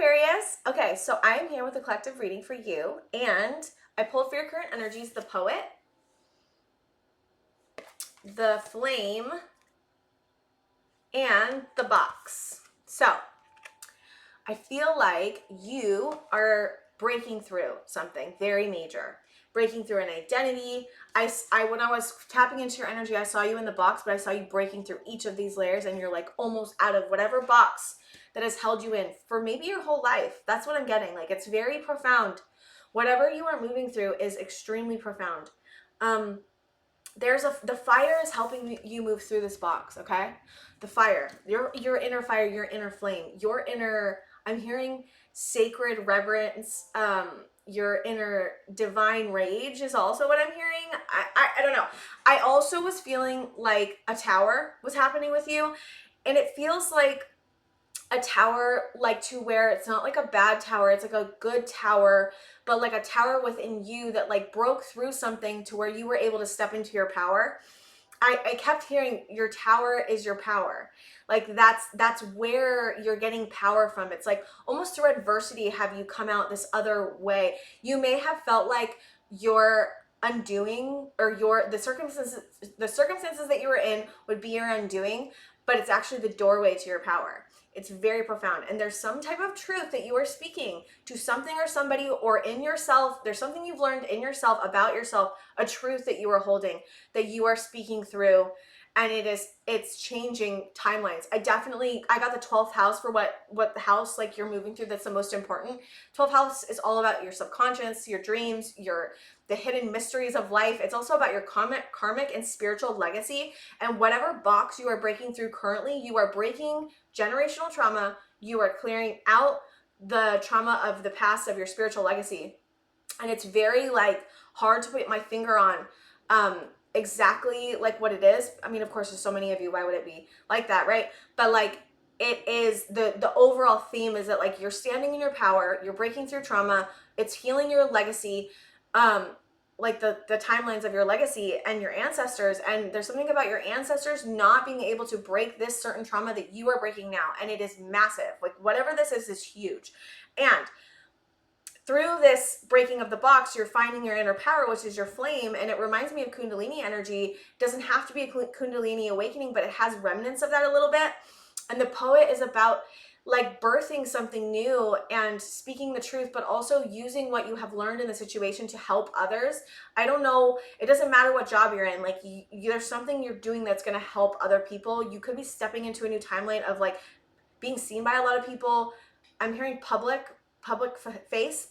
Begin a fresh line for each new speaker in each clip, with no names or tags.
Aquarius. Okay, so I'm here with a collective reading for you, and I pulled for your current energies the Poet, the Flame, and the Box. So I feel like you are breaking through something very major, breaking through an identity. When I was tapping into your energy, I saw you in the box, but I saw you breaking through each of these layers, and you're like almost out of whatever box that has held you in for maybe your whole life. That's what I'm getting. Like, it's very profound. Whatever you are moving through is extremely profound. The fire is helping you move through this box. Okay, the fire, your inner fire, your inner flame, your inner, I'm hearing sacred reverence. Your inner divine rage is also what I'm hearing. I don't know. I also was feeling like a tower was happening with you, and it feels like a tower, like, to where it's not like a bad tower, it's like a good tower, but like a tower within you that like broke through something to where you were able to step into your power. I kept hearing your tower is your power. Like, that's where you're getting power from. It's like almost through adversity have you come out this other way. You may have felt like your undoing, or the circumstances that you were in would be your undoing, but it's actually the doorway to your power. It's very profound, and there's some type of truth that you are speaking to something or somebody or in yourself. There's something you've learned in yourself about yourself, a truth that you are holding, that you are speaking through, and it's changing timelines. I got the 12th house for what the house like you're moving through that's the most important. 12th house is all about your subconscious, your dreams, the hidden mysteries of life. It's also about your karmic and spiritual legacy, and whatever box you are breaking through currently, you are breaking generational trauma. You are clearing out the trauma of the past, of your spiritual legacy, and it's very like hard to put my finger on exactly like what it is. I mean, of course, there's so many of you, why would it be like that, right? But like, it is the overall theme is that like you're standing in your power, you're breaking through trauma, it's healing your legacy, like the timelines of your legacy and your ancestors. And there's something about your ancestors not being able to break this certain trauma that you are breaking now, and it is massive. Like, whatever this is huge. And through this breaking of the box, you're finding your inner power, which is your flame. And it reminds me of Kundalini energy. It doesn't have to be a Kundalini awakening, but it has remnants of that a little bit. And the Poet is about like birthing something new and speaking the truth, but also using what you have learned in the situation to help others. I don't know, it doesn't matter what job you're in. Like, there's something you're doing that's going to help other people. You could be stepping into a new timeline of like being seen by a lot of people. I'm hearing public face.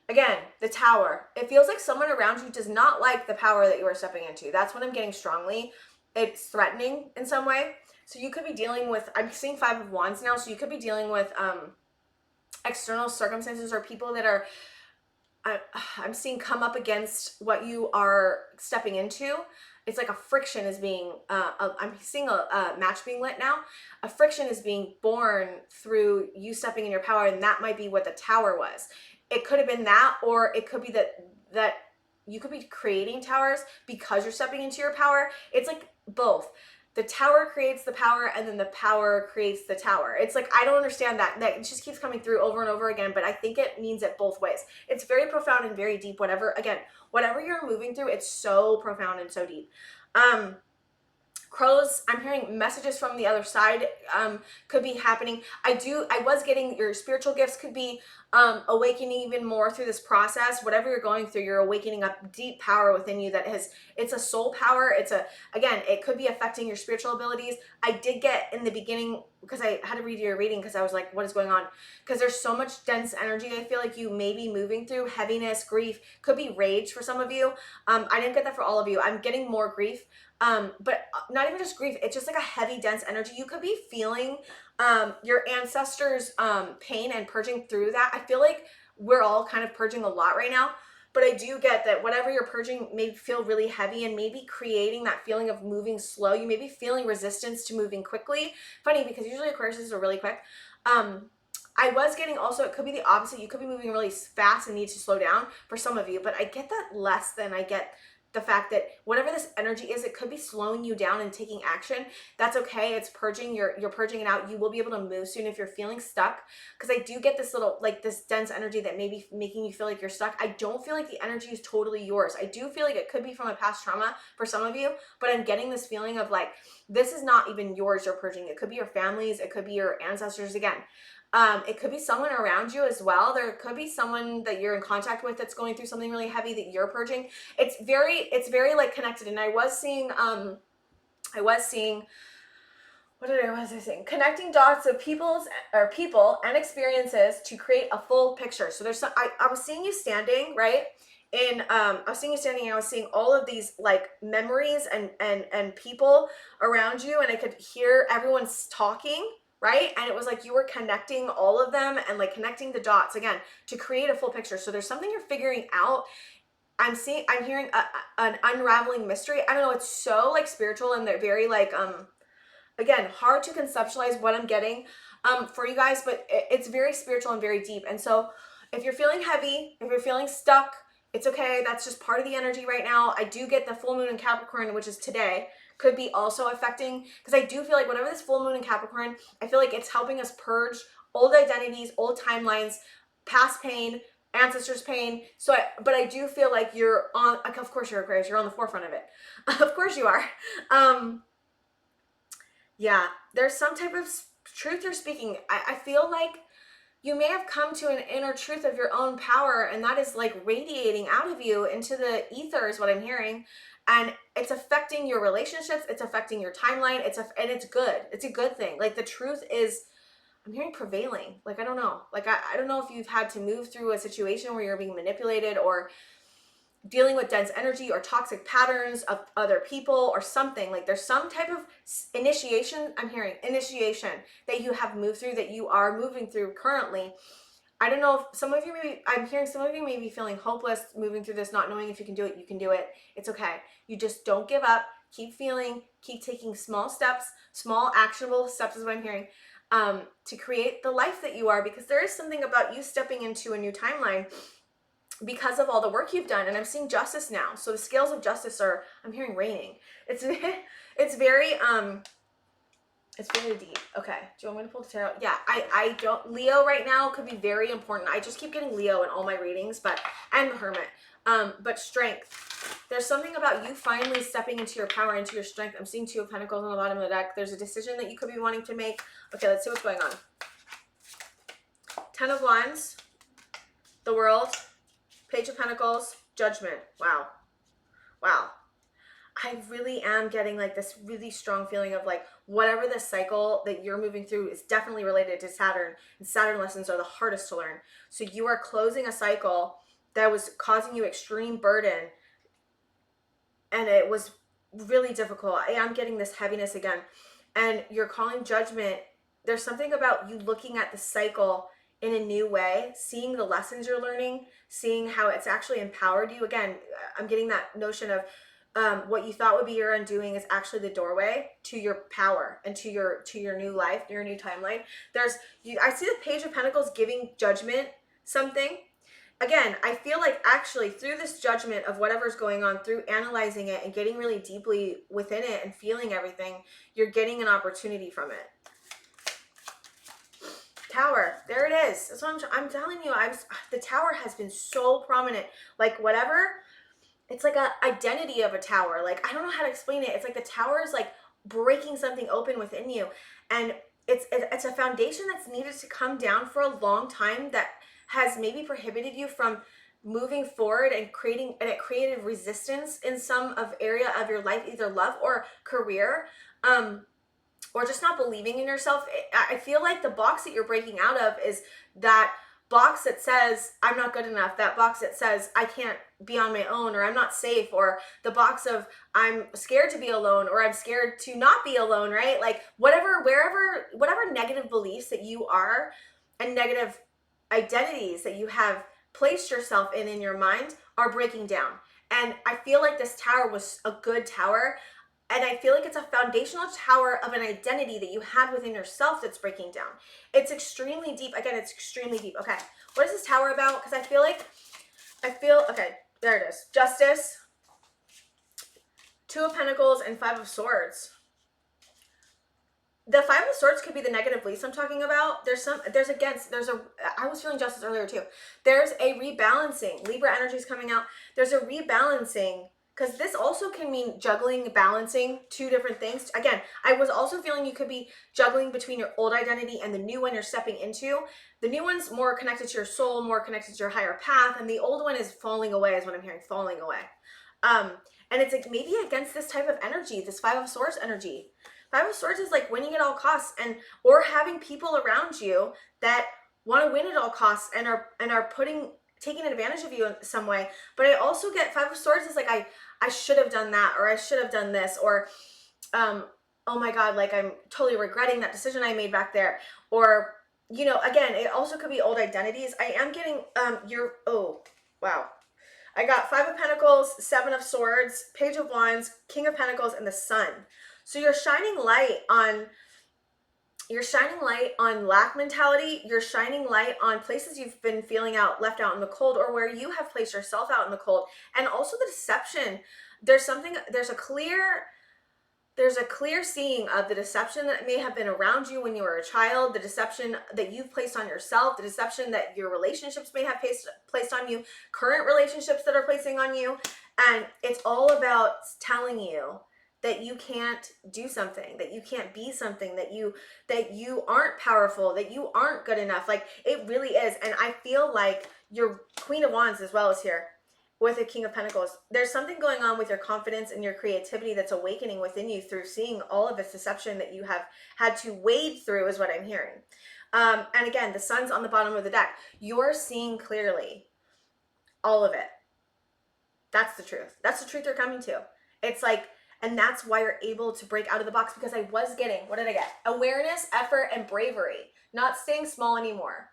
Again, the Tower. It feels like someone around you does not like the power that you are stepping into. That's what I'm getting strongly. It's threatening in some way. So you could be dealing with, I'm seeing 5 of Wands now, so you could be dealing with external circumstances or people that are, I'm seeing come up against what you are stepping into. It's like a friction is being, I'm seeing a match being lit now. A friction is being born through you stepping in your power, and that might be what the Tower was. It could have been that, or it could be that you could be creating towers because you're stepping into your power. It's like both. The Tower creates the power, and then the power creates the Tower. It's like, I don't understand that. That just keeps coming through over and over again, but I think it means it both ways. It's very profound and very deep. Whatever you're moving through, it's so profound and so deep. Crows, I'm hearing messages from the other side could be happening. I was getting your spiritual gifts could be awakening even more through this process. Whatever you're going through, you're awakening up deep power within you it's a soul power. Again, it could be affecting your spiritual abilities. I did get in the beginning, because I had to read your reading because I was like, what is going on? Because there's so much dense energy I feel like you may be moving through. Heaviness, grief, could be rage for some of you. I didn't get that for all of you. I'm getting more grief. But not even just grief, it's just like a heavy, dense energy. You could be feeling your ancestors' pain and purging through that. I feel like we're all kind of purging a lot right now, but I do get that whatever you're purging may feel really heavy and maybe creating that feeling of moving slow. You may be feeling resistance to moving quickly. Funny, because usually Aquarius are really quick. I was getting also, it could be the opposite. You could be moving really fast and need to slow down for some of you, but I get that less than I get the fact that whatever this energy is, it could be slowing you down and taking action. That's okay. It's purging. You're purging it out. You will be able to move soon if you're feeling stuck. Because I do get this little, like this dense energy that may be making you feel like you're stuck. I don't feel like the energy is totally yours. I do feel like it could be from a past trauma for some of you, but I'm getting this feeling of like, this is not even yours you're purging. It could be your family's. It could be your ancestors again. It could be someone around you as well. There could be someone that you're in contact with that's going through something really heavy that you're purging. It's very like connected. And I was seeing, what was I saying? Connecting dots of people and experiences to create a full picture. So there's some, I was seeing you standing, right? And I was seeing you standing and I was seeing all of these like memories and people around you, and I could hear everyone's talking, right? And it was like you were connecting all of them and like connecting the dots again to create a full picture. So there's something you're figuring out. I'm hearing an unraveling mystery. I don't know, it's so like spiritual, and they're very like again, hard to conceptualize what I'm getting for you guys, but it's very spiritual and very deep. And so if you're feeling heavy, if you're feeling stuck, it's okay. That's just part of the energy right now. I do get the full moon in Capricorn, which is today, could be also affecting, because I do feel like whenever this full moon in Capricorn, I feel like it's helping us purge old identities, old timelines, past pain, ancestors' pain. So, but I do feel like you're on, of course you're Aquarius, you're on the forefront of it. Of course you are. Yeah, there's some type of truth you're speaking. I feel like you may have come to an inner truth of your own power, and that is like radiating out of you into the ether is what I'm hearing. And it's affecting your relationships. It's affecting your timeline. And it's good. It's a good thing. Like the truth is, I'm hearing prevailing. Like, I don't know. Like, I don't know if you've had to move through a situation where you're being manipulated or dealing with dense energy or toxic patterns of other people or something. Like there's some type of initiation, I'm hearing initiation that you have moved through, that you are moving through currently. I don't know if some of you I'm hearing some of you may be feeling hopeless moving through this, not knowing if you can do it. You can do it. It's okay. You just don't give up. Keep feeling, keep taking small steps, small actionable steps is what I'm hearing, to create the life that you are, because there is something about you stepping into a new timeline because of all the work you've done. And I'm seeing justice now. So the scales of justice are, I'm hearing raining. It's very deep. Okay. Do you want me to pull the tarot? Yeah, I don't, Leo right now could be very important. I just keep getting Leo in all my readings, and the Hermit. But strength. There's something about you finally stepping into your power, into your strength. I'm seeing Two of Pentacles on the bottom of the deck. There's a decision that you could be wanting to make. Okay, let's see what's going on. Ten of Wands, the World, Page of Pentacles, Judgment. Wow. Wow. I really am getting like this really strong feeling of like whatever the cycle that you're moving through is definitely related to Saturn, and Saturn lessons are the hardest to learn. So you are closing a cycle that was causing you extreme burden, and it was really difficult. I am getting this heaviness again, and you're calling judgment. There's something about you looking at the cycle in a new way, seeing the lessons you're learning, seeing how it's actually empowered you. Again, I'm getting that notion of what you thought would be your undoing is actually the doorway to your power and to your new life, your new timeline. I see the Page of Pentacles giving judgment something. Again, I feel like actually through this judgment of whatever's going on, through analyzing it and getting really deeply within it and feeling everything, you're getting an opportunity from it. Tower, there it is. That's what I'm telling you. The Tower has been so prominent. Like whatever, it's like a identity of a tower. Like I don't know how to explain it. It's like the tower is like breaking something open within you, and it's a foundation that's needed to come down for a long time that has maybe prohibited you from moving forward, and it created resistance in some area of your life, either love or career. Or just not believing in yourself. I feel like the box that you're breaking out of is that box that says, I'm not good enough. That box that says, I can't be on my own, or I'm not safe, or the box of, I'm scared to be alone, or I'm scared to not be alone, right? Like whatever negative beliefs that you are and negative identities that you have placed yourself in your mind are breaking down. And I feel like this tower was a good tower. And I feel like it's a foundational tower of an identity that you had within yourself that's breaking down. It's extremely deep. Again, it's extremely deep. Okay, what is this tower about? Because okay, there it is. Justice, Two of Pentacles and Five of Swords. The Five of Swords could be the negative beliefs I'm talking about. I was feeling justice earlier too. There's a rebalancing. Libra energy is coming out. There's a rebalancing, because this also can mean juggling, balancing two different things. Again, I was also feeling you could be juggling between your old identity and the new one you're stepping into. The new one's more connected to your soul, more connected to your higher path, and the old one is falling away, is what I'm hearing, falling away. And it's like maybe against this type of energy, this Five of Swords energy. Five of Swords is like winning at all costs, or having people around you that want to win at all costs and are taking advantage of you in some way. But I also get Five of Swords is like I should have done that, or I should have done this, or oh my God, like I'm totally regretting that decision I made back there. Or, you know, again, it also could be old identities. I am getting oh wow. I got Five of Pentacles, Seven of Swords, Page of Wands, King of Pentacles, and the Sun. So you're shining light on lack mentality. You're shining light on places you've been feeling left out in the cold, or where you have placed yourself out in the cold. And also the deception. There's a clear seeing of the deception that may have been around you when you were a child, the deception that you've placed on yourself, the deception that your relationships may have placed on you, current relationships that are placing on you. And it's all about telling you that you can't do something, that you can't be something, that you aren't powerful, that you aren't good enough. Like, it really is. And I feel like your Queen of Wands as well is here with the King of Pentacles. There's something going on with your confidence and your creativity that's awakening within you through seeing all of this deception that you have had to wade through, is what I'm hearing. And again, the Sun's on the bottom of the deck. You're seeing clearly all of it. That's the truth. That's the truth you're coming to. It's like, and that's why you're able to break out of the box, because I was getting, what did I get? Awareness, effort, and bravery. Not staying small anymore.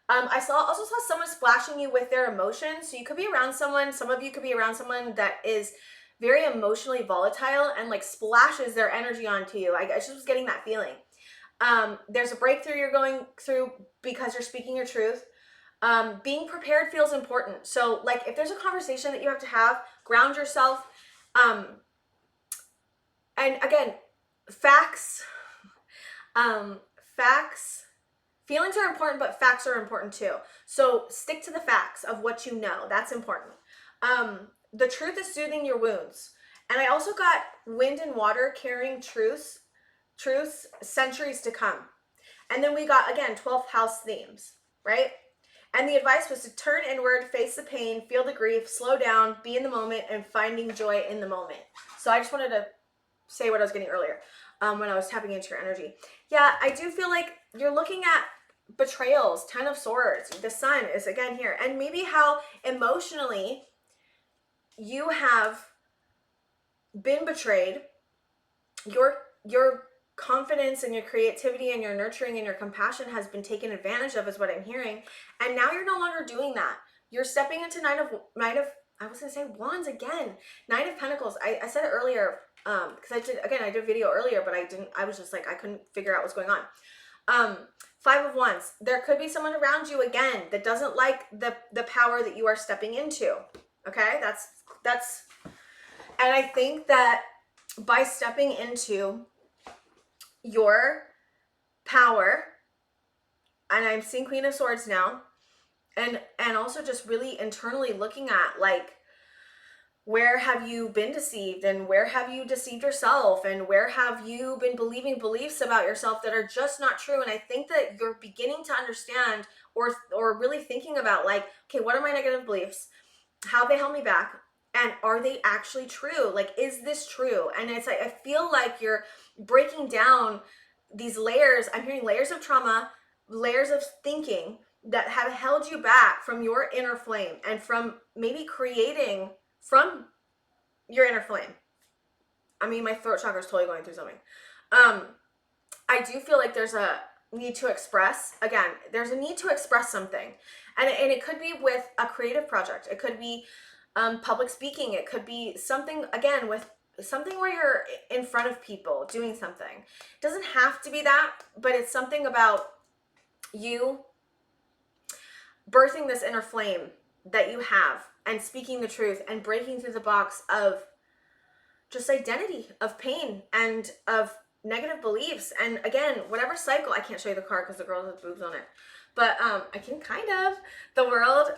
I also saw someone splashing you with their emotions. So you could be around someone, some of you could be around someone that is very emotionally volatile and like splashes their energy onto you. I just was getting that feeling. There's a breakthrough you're going through because you're speaking your truth. Being prepared feels important. So like if there's a conversation that you have to have, ground yourself. And again, facts, feelings are important, but facts are important too. So stick to the facts of what you know. That's important. The truth is soothing your wounds. And I also got wind and water carrying truths, centuries to come. And then we got, again, 12th house themes, right? And the advice was to turn inward, face the pain, feel the grief, slow down, be in the moment, and finding joy in the moment. So I just wanted to say what I was getting earlier when I was tapping into your energy. Yeah, I do feel like you're looking at betrayals, 10 of Swords. The Sun is again here. And maybe how emotionally you have been betrayed. Your confidence and your creativity and your nurturing and your compassion has been taken advantage of, is what I'm hearing. And now you're no longer doing that. You're stepping into Knight of I was gonna say Wands again. Knight of Pentacles. I said it earlier, because I did a video earlier, but I was just like, I couldn't figure out what's going on. Five of Wands. There could be someone around you again that doesn't like the power that you are stepping into. Okay, that's and I think that by stepping into your power, and I'm seeing Queen of Swords now, and also just really internally looking at like, where have you been deceived, and where have you deceived yourself, and where have you been believing beliefs about yourself that are just not true. And I think that you're beginning to understand, or really thinking about like, okay, what are my negative beliefs? How have they held me back? And are they actually true? Like, is this true? And it's like, I feel like you're breaking down these layers. I'm hearing layers of trauma, layers of thinking that have held you back from your inner flame, and from maybe creating from your inner flame. I mean, my throat chakra is totally going through something. I do feel like there's a need to express. Again, there's a need to express something. And it could be with a creative project. It could be public speaking. It could be something, again, with something where you're in front of people doing something. It doesn't have to be that, but it's something about you birthing this inner flame that you have, and speaking the truth and breaking through the box of just identity of pain and of negative beliefs. And again, whatever cycle, I can't show you the card because the girl has boobs on it, but I can kind of. The world,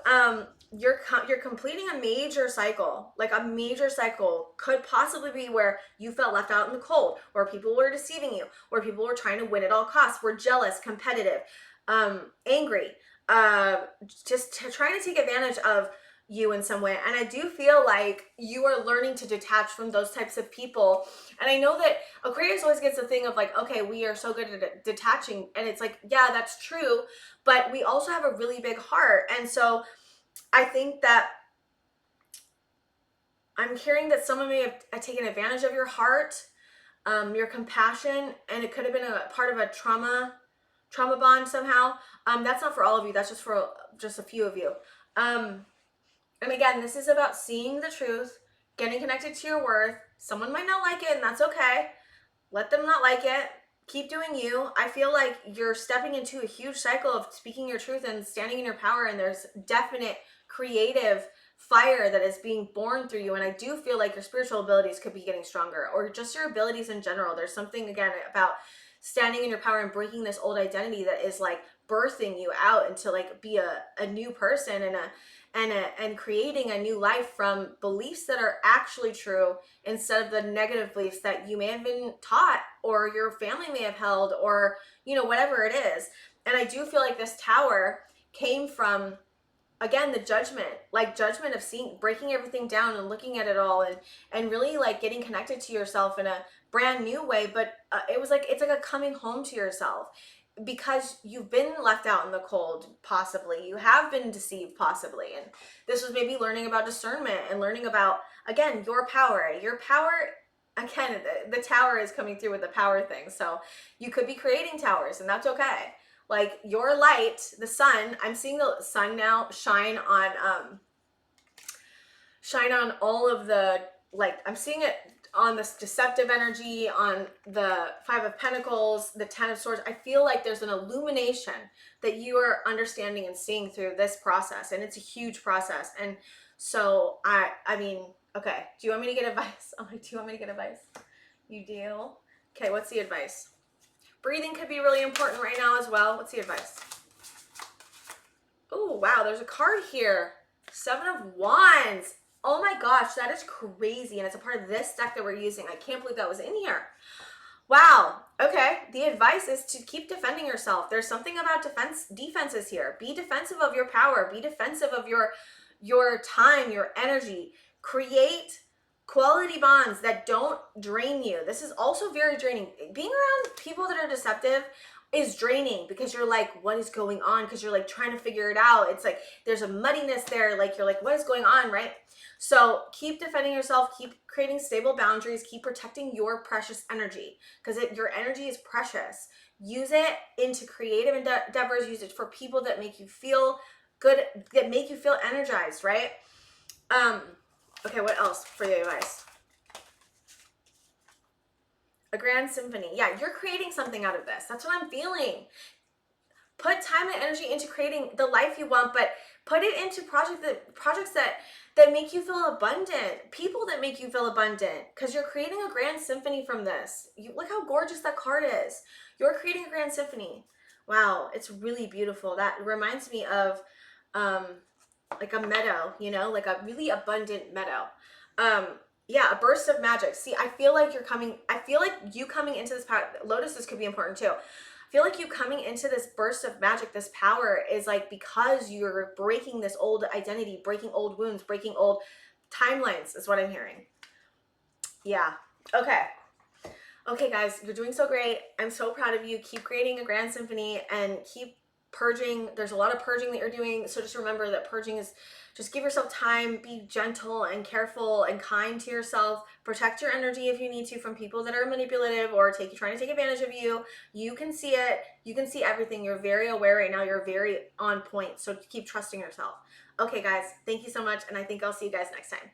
you're completing a major cycle. Like a major cycle could possibly be where you felt left out in the cold, where people were deceiving you, where people were trying to win at all costs, were jealous, competitive, angry, just trying to take advantage of you in some way. And I do feel like you are learning to detach from those types of people. And I know that Aquarius always gets the thing of like, okay, we are so good at detaching, and it's like, yeah, that's true, but we also have a really big heart. And so I think that I'm hearing that someone may have taken advantage of your heart, your compassion, and it could have been a part of a trauma bond somehow. That's not for all of you, that's just for just a few of you. And again, this is about seeing the truth, getting connected to your worth. Someone might not like it, and that's okay. Let them not like it. Keep doing you. I feel like you're stepping into a huge cycle of speaking your truth and standing in your power, and there's definite creative fire that is being born through you. And I do feel like your spiritual abilities could be getting stronger, or just your abilities in general. There's something, again, about standing in your power and breaking this old identity that is like birthing you out into like be a new person, and creating a new life from beliefs that are actually true, instead of the negative beliefs that you may have been taught or your family may have held, or whatever it is. And I do feel like this tower came from, again, the judgment of breaking everything down and looking at it all, and really like getting connected to yourself in a brand new way. But it's like a coming home to yourself, because you've been left out in the cold, possibly you have been deceived, possibly, and this was maybe learning about discernment and learning about, again, your power. Again, the tower is coming through with the power thing, so you could be creating towers, and that's okay. Like your light, the sun, I'm seeing the sun now shine on all of the, like, I'm seeing it on this deceptive energy, on the Five of Pentacles, the Ten of Swords. I feel like there's an illumination that you are understanding and seeing through this process, and it's a huge process. And so I mean, okay, do you want me to get advice? I'm like, do you want me to get advice? You do? Okay, what's the advice? Breathing could be really important right now as well. What's the advice? Oh, wow, there's a card here. Seven of Wands. Oh my gosh, that is crazy. And it's a part of this deck that we're using. I can't believe that was in here. Wow. Okay. The advice is to keep defending yourself. There's something about defenses here. Be defensive of your power. Be defensive of your time, your energy. Create quality bonds that don't drain you. This is also very draining. Being around people that are deceptive is draining, because you're like, what is going on? Because you're like trying to figure it out. It's like there's a muddiness there. Like you're like, what is going on, right? So keep defending yourself, keep creating stable boundaries, keep protecting your precious energy, because your energy is precious. Use it into creative endeavors. Use it for people that make you feel good, that make you feel energized, right? Okay, what else for the advice? A grand symphony. Yeah, you're creating something out of this. That's what I'm feeling. Put time and energy into creating the life you want, but put it into projects that make you feel abundant, people that make you feel abundant, because you're creating a grand symphony from this. Look how gorgeous that card is. You're creating a grand symphony. Wow, it's really beautiful. That reminds me of like a meadow, like a really abundant meadow. Yeah, a burst of magic. See, I feel like you coming into this power. Lotuses could be important too. I feel like you coming into this burst of magic, this power, is like because you're breaking this old identity, breaking old wounds, breaking old timelines, is what I'm hearing. Yeah. Okay. Okay, guys, you're doing so great. I'm so proud of you. Keep creating a grand symphony and keep purging. There's a lot of purging that you're doing. So just remember that purging is, just give yourself time, be gentle and careful and kind to yourself. Protect your energy if you need to from people that are manipulative or trying to take advantage of you. You can see it. You can see everything. You're very aware right now. You're very on point. So keep trusting yourself. Okay, guys, thank you so much. And I think I'll see you guys next time.